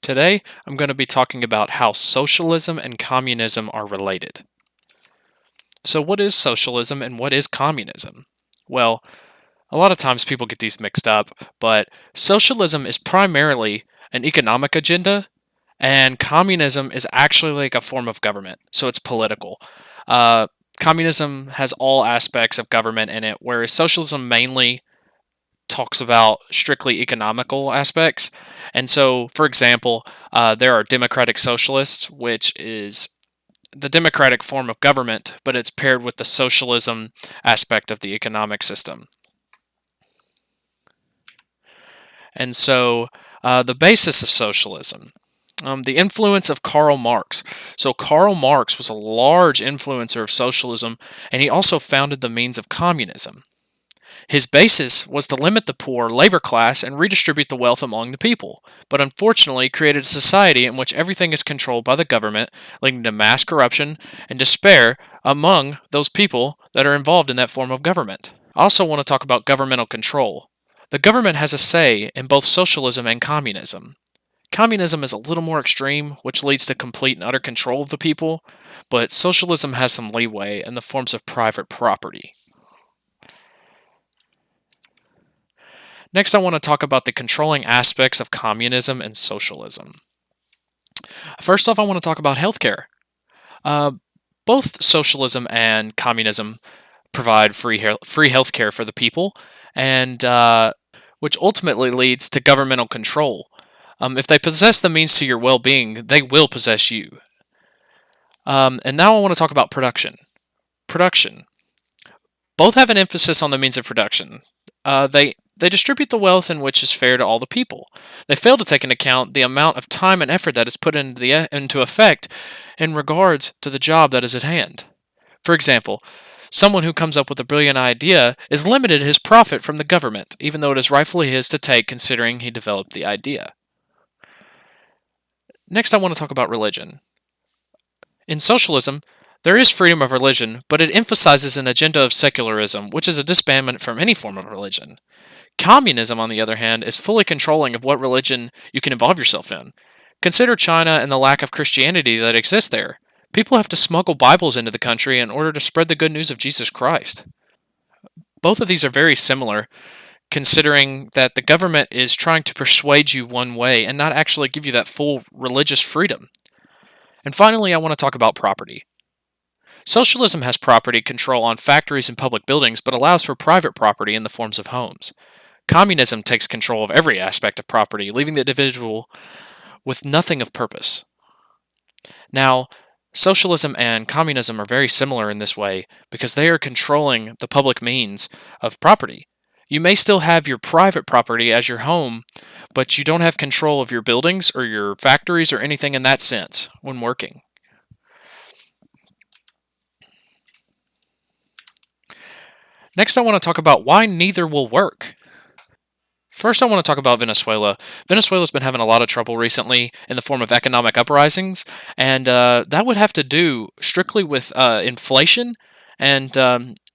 Today, I'm going to be talking about how socialism and communism are related. So, what is socialism and what is communism? Well, a lot of times people get these mixed up, but socialism is primarily an economic agenda, and communism is actually like a form of government, so it's political. Uh, Communism has all aspects of government in it, whereas socialism mainly talks about strictly economical aspects. And so, for example, there are democratic socialists, which is the democratic form of government, but it's paired with the socialism aspect of the economic system. And so, the basis of socialism. The influence of Karl Marx. So, Karl Marx was a large influencer of socialism, and he also founded the means of communism. His basis was to limit the poor labor class and redistribute the wealth among the people, but unfortunately created a society in which everything is controlled by the government, leading to mass corruption and despair among those people that are involved in that form of government. I also want to talk about governmental control. The government has a say in both socialism and communism. Communism is a little more extreme, which leads to complete and utter control of the people, but socialism has some leeway in the forms of private property. Next, I want to talk about the controlling aspects of communism and socialism. First off, I want to talk about healthcare. Uh, Both socialism and communism provide free healthcare for the people, and which ultimately leads to governmental control. If they possess the means to your well-being, they will possess you. And now I want to talk about production. Production. Both have an emphasis on the means of production. They distribute the wealth in which is fair to all the people. They fail to take into account the amount of time and effort that is put into effect in regards to the job that is at hand. For example, someone who comes up with a brilliant idea is limited his profit from the government, even though it is rightfully his to take considering he developed the idea. Next, I want to talk about religion. In socialism, there is freedom of religion, but it emphasizes an agenda of secularism, which is a disbandment from any form of religion. Communism, on the other hand, is fully controlling of what religion you can involve yourself in. Consider China and the lack of Christianity that exists there. People have to smuggle Bibles into the country in order to spread the good news of Jesus Christ. Both of these are very similar, considering that the government is trying to persuade you one way and not actually give you that full religious freedom. And finally, I want to talk about property. Socialism has property control on factories and public buildings, but allows for private property in the forms of homes. Communism takes control of every aspect of property, leaving the individual with nothing of purpose. Now, socialism and communism are very similar in this way because they are controlling the public means of property. You may still have your private property as your home, but you don't have control of your buildings or your factories or anything in that sense when working. Next, I want to talk about why neither will work. First, I want to talk about Venezuela. Venezuela's been having a lot of trouble recently in the form of economic uprisings, and that would have to do strictly with inflation, and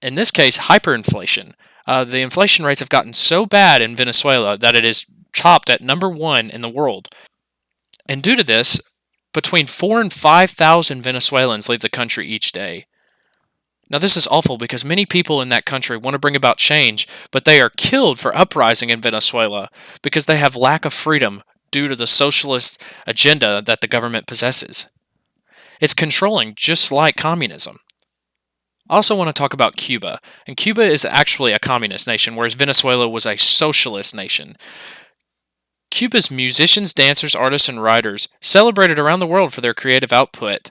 in this case, hyperinflation. The inflation rates have gotten so bad in Venezuela that it is topped at #1 in the world. And due to this, between 4,000 and 5,000 Venezuelans leave the country each day. Now, this is awful because many people in that country want to bring about change, but they are killed for uprising in Venezuela because they have lack of freedom due to the socialist agenda that the government possesses. It's controlling, just like communism. I also want to talk about Cuba, and Cuba is actually a communist nation, whereas Venezuela was a socialist nation. Cuba's musicians, dancers, artists, and writers celebrated around the world for their creative output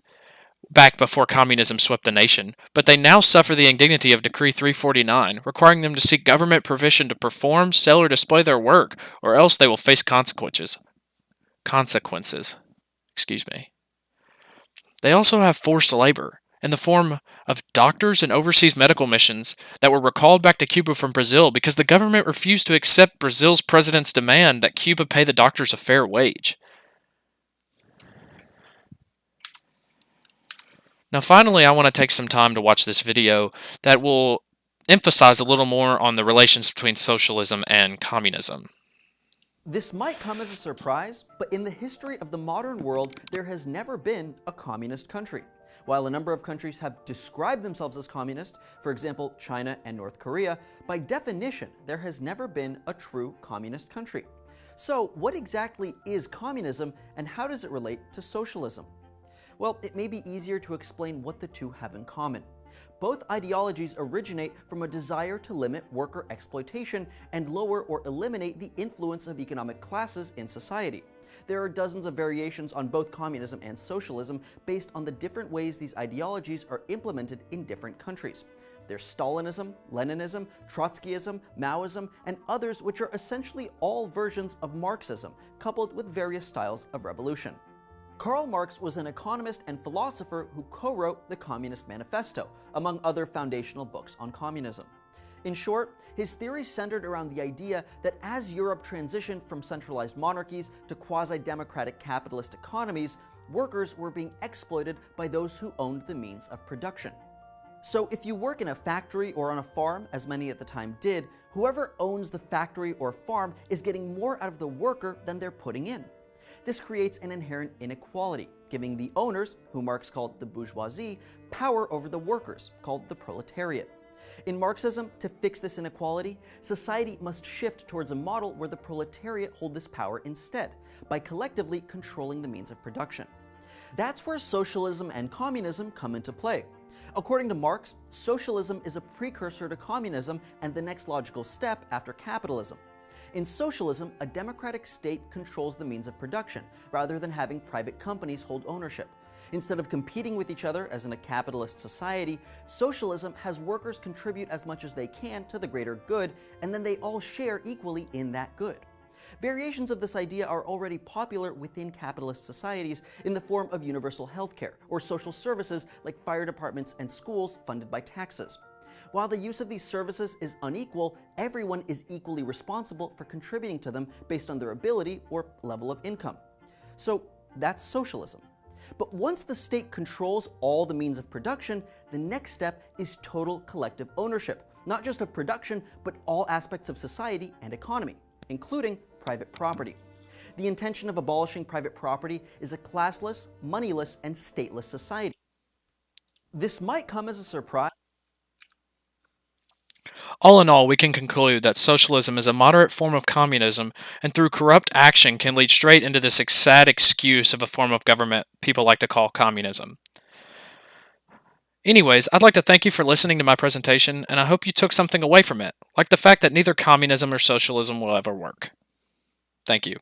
back before communism swept the nation, but they now suffer the indignity of Decree 349, requiring them to seek government permission to perform, sell, or display their work, or else they will face consequences. Excuse me. They also have forced labor in the form of doctors and overseas medical missions that were recalled back to Cuba from Brazil because the government refused to accept Brazil's president's demand that Cuba pay the doctors a fair wage. Now finally, I want to take some time to watch this video that will emphasize a little more on the relations between socialism and communism. This might come as a surprise, but in the history of the modern world, there has never been a communist country. While a number of countries have described themselves as communist, for example, China and North Korea, by definition, there has never been a true communist country. So, what exactly is communism, and how does it relate to socialism? Well, it may be easier to explain what the two have in common. Both ideologies originate from a desire to limit worker exploitation and lower or eliminate the influence of economic classes in society. There are dozens of variations on both communism and socialism based on the different ways these ideologies are implemented in different countries. There's Stalinism, Leninism, Trotskyism, Maoism, and others which are essentially all versions of Marxism, coupled with various styles of revolution. Karl Marx was an economist and philosopher who co-wrote the Communist Manifesto, among other foundational books on communism. In short, his theories centered around the idea that as Europe transitioned from centralized monarchies to quasi-democratic capitalist economies, workers were being exploited by those who owned the means of production. So if you work in a factory or on a farm, as many at the time did, whoever owns the factory or farm is getting more out of the worker than they're putting in. This creates an inherent inequality, giving the owners, who Marx called the bourgeoisie, power over the workers, called the proletariat. In Marxism, to fix this inequality, society must shift towards a model where the proletariat hold this power instead, by collectively controlling the means of production. That's where socialism and communism come into play. According to Marx, socialism is a precursor to communism and the next logical step after capitalism. In socialism, a democratic state controls the means of production, rather than having private companies hold ownership. Instead of competing with each other as in a capitalist society, socialism has workers contribute as much as they can to the greater good, and then they all share equally in that good. Variations of this idea are already popular within capitalist societies in the form of universal healthcare, or social services like fire departments and schools funded by taxes. While the use of these services is unequal, everyone is equally responsible for contributing to them based on their ability or level of income. So that's socialism. But once the state controls all the means of production, the next step is total collective ownership, not just of production, but all aspects of society and economy, including private property. The intention of abolishing private property is a classless, moneyless, and stateless society. This might come as a surprise. All in all, we can conclude that socialism is a moderate form of communism, and through corrupt action can lead straight into this sad excuse of a form of government people like to call communism. Anyways, I'd like to thank you for listening to my presentation, and I hope you took something away from it, like the fact that neither communism or socialism will ever work. Thank you.